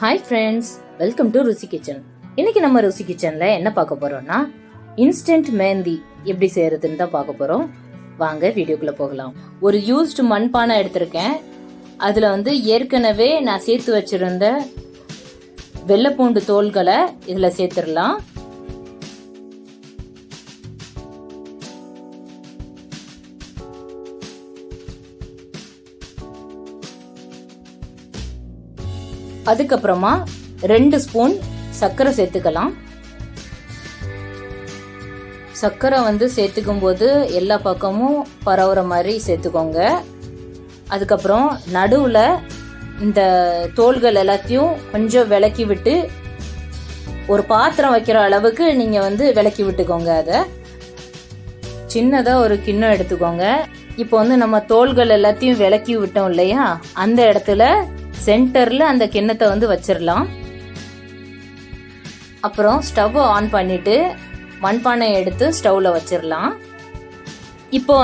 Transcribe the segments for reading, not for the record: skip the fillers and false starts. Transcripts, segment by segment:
Hi friends, welcome to ருசி kitchen. இன்னைக்கு நம்ம ருசி கிச்சன்ல என்ன பார்க்க போறோம்னா இன்ஸ்டன்ட் மெஹந்தி எப்படி செய்யறதுன்னு தான் பார்க்க போறோம். வாங்க வீடியோக்குள்ள போகலாம். ஒரு யூஸ்டு மண்பானை எடுத்திருக்கேன். அதுல ஏற்கனவே நான் சேர்த்து வச்சிருந்த வெள்ளைப்பூண்டு தோல்களை இதுல சேர்த்துடலாம். அதுக்கப்புறமா 2 ஸ்பூன் சர்க்கரை சேர்த்துக்கலாம். சர்க்கரை சேர்த்துக்கும் போது எல்லா பக்கமும் பரவுற மாதிரி சேர்த்துக்கோங்க. அதுக்கப்புறம் நடுவில் இந்த தோல்கள் எல்லாத்தையும் கொஞ்சம் விலக்கி விட்டு ஒரு பாத்திரம் வைக்கிற அளவுக்கு நீங்கள் விலக்கி விட்டுக்கோங்க. அதை சின்னதாக ஒரு கிண்ணம் எடுத்துக்கோங்க. இப்போ நம்ம தோல்கள் எல்லாத்தையும் விலக்கி விட்டோம் இல்லையா, அந்த இடத்துல சென்டர்ல அந்த கிண்ணத்தை வச்சிடலாம். அப்புறம் ஸ்டவ் ஆன் பண்ணிட்டு மண்பானை எடுத்து ஸ்டவ்ல வச்சிடலாம். இப்போ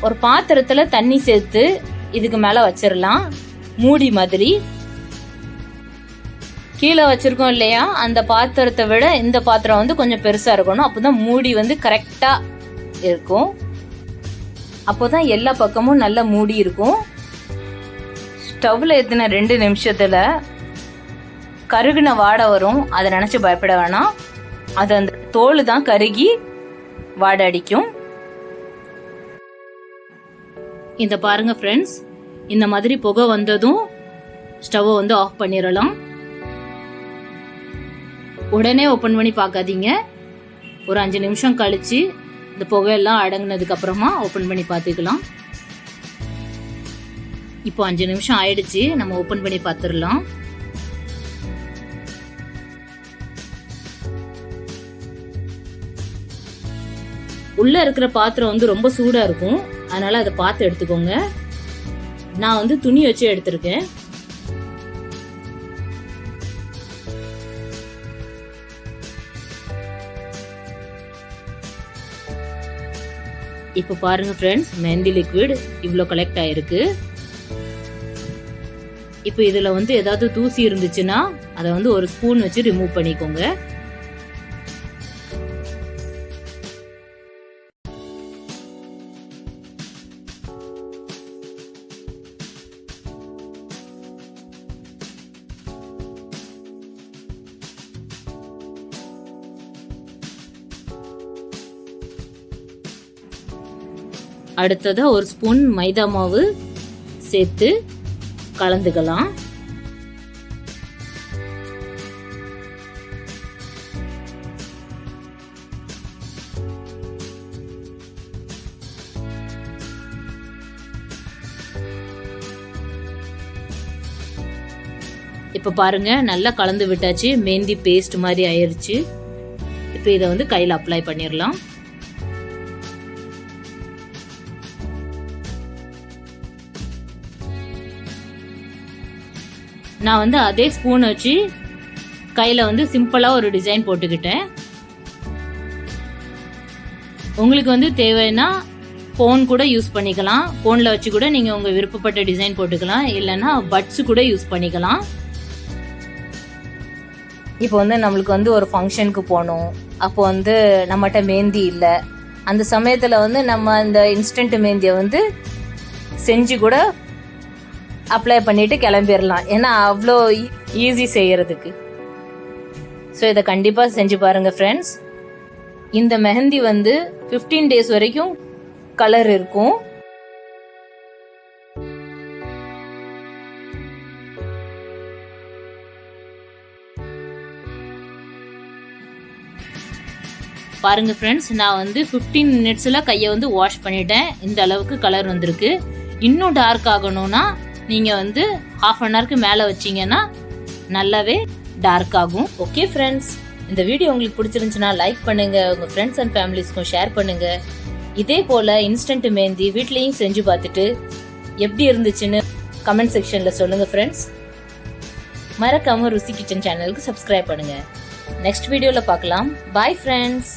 ஒரு பாத்திரத்துல தண்ணி சேர்த்து இதுக்கு மேல வச்சிடலாம். மூடி மாதிரி கீழே வச்சிருக்கோம் இல்லையா, அந்த பாத்திரத்தை விட இந்த பாத்திரம் கொஞ்சம் பெருசா இருக்கணும். அப்போதான் மூடி கரெக்டா இருக்கும். அப்போதான் எல்லா பக்கமும் நல்லா மூடி இருக்கும். ஸ்டவ்ல ஏற்றின 2 நிமிஷத்துல கருகின வாடை வரும். அதை நினைச்சு பயப்பட வேணாம். அது அந்த தோல் தான் கருகி வாடை அடிக்கும். இந்த பாருங்க ஃப்ரெண்ட்ஸ், இந்த மாதிரி புகை வந்ததும் ஸ்டவ் ஆஃப் பண்ணிடலாம். உடனே ஓபன் பண்ணி பார்க்காதீங்க. ஒரு 5 நிமிஷம் கழிச்சு இந்த புகையெல்லாம் அடங்கினதுக்கு அப்புறமா ஓபன் பண்ணி பார்த்துக்கலாம். இப்போ 5 நிமிஷம் ஆயிடுச்சு. நம்ம ஓபன் பண்ணி பார்த்துடலாம். உள்ள இருக்கிற பாத்திரம் ரொம்ப சூடா இருக்கும். அதனால அதை பார்த்து எடுத்துக்கோங்க. நான் துணி வச்சு எடுத்திருக்கேன். இப்போ பாருங்க ஃப்ரெண்ட்ஸ், மெஹந்தி லிக்விட் இவ்வளோ கலெக்ட் ஆயிருக்கு. இப்போ இதுல ஏதாவது தூசி இருந்துச்சுன்னா அதை ஒரு ஸ்பூன் வச்சு ரிமூவ் பண்ணிக்கோங்க. அடுத்ததா ஒரு ஸ்பூன் மைதா மாவு சேர்த்து கலந்துக்கலாம். இப்ப பாருங்க, நல்லா கலந்து விட்டாச்சு. மெஹந்தி பேஸ்ட் மாதிரி ஆயிருச்சு. இப்ப இதை கையில அப்ளை பண்ணிடலாம். நான் அதே ஸ்பூன் வச்சு கையில சிம்பிளா ஒரு டிசைன் போட்டுக்கிட்டேன். உங்களுக்கு தேவைன்னா கோன் கூட யூஸ் பண்ணிக்கலாம். கோன்ல வச்சு கூட நீங்க உங்க விருப்பப்பட்ட டிசைன் போட்டுக்கலாம். இல்லைன்னா பட்ஸ் கூட யூஸ் பண்ணிக்கலாம். இப்போ நம்மளுக்கு ஒரு ஃபங்க்ஷனுக்கு போகணும். அப்போ நம்மகிட்ட மெஹந்தி இல்லை. அந்த சமயத்துல நம்ம இந்த இன்ஸ்டன்ட் மெஹந்தியை செஞ்சு கூட அப்ளை பண்ணிட்டு கிளம்பிடலாம். ஏன்னா அவ்வளோ ஈஸி செய்யறதுக்கு. ஸோ இதை கண்டிப்பா செஞ்சு பாருங்க ஃப்ரெண்ட்ஸ். இந்த மெஹந்தி 15 டேஸ் வரைக்கும் கலர் இருக்கும். பாருங்க ஃப்ரெண்ட்ஸ், நான் 15 மினிட்ஸ்ல கையை வாஷ் பண்ணிட்டேன். இந்த அளவுக்கு கலர் வந்திருக்கு. இன்னும் டார்க் ஆகணும்னா நீங்க 1/2 அன் ஹவருக்கு மேல வச்சீங்கன்னா நல்லாவே டார்க் ஆகும். ஓகே ஃப்ரெண்ட்ஸ், இந்த வீடியோ உங்களுக்கு பிடிச்சிருந்துச்சுன்னா லைக் பண்ணுங்க. உங்க ஃப்ரெண்ட்ஸ் அண்ட் ஃபேமிலிஸ்க்கும் ஷேர் பண்ணுங்க. இதே போல இன்ஸ்டன்ட் மெஹந்தி வீட்லயும் செஞ்சு பார்த்துட்டு எப்படி இருந்துச்சுன்னு கமெண்ட் செக்ஷன்ல சொல்லுங்க ஃப்ரெண்ட்ஸ். மறக்காம ருசி கிச்சன் சேனலுக்கு சப்ஸ்கிரைப் பண்ணுங்க. நெக்ஸ்ட் வீடியோல பார்க்கலாம். Bye friends.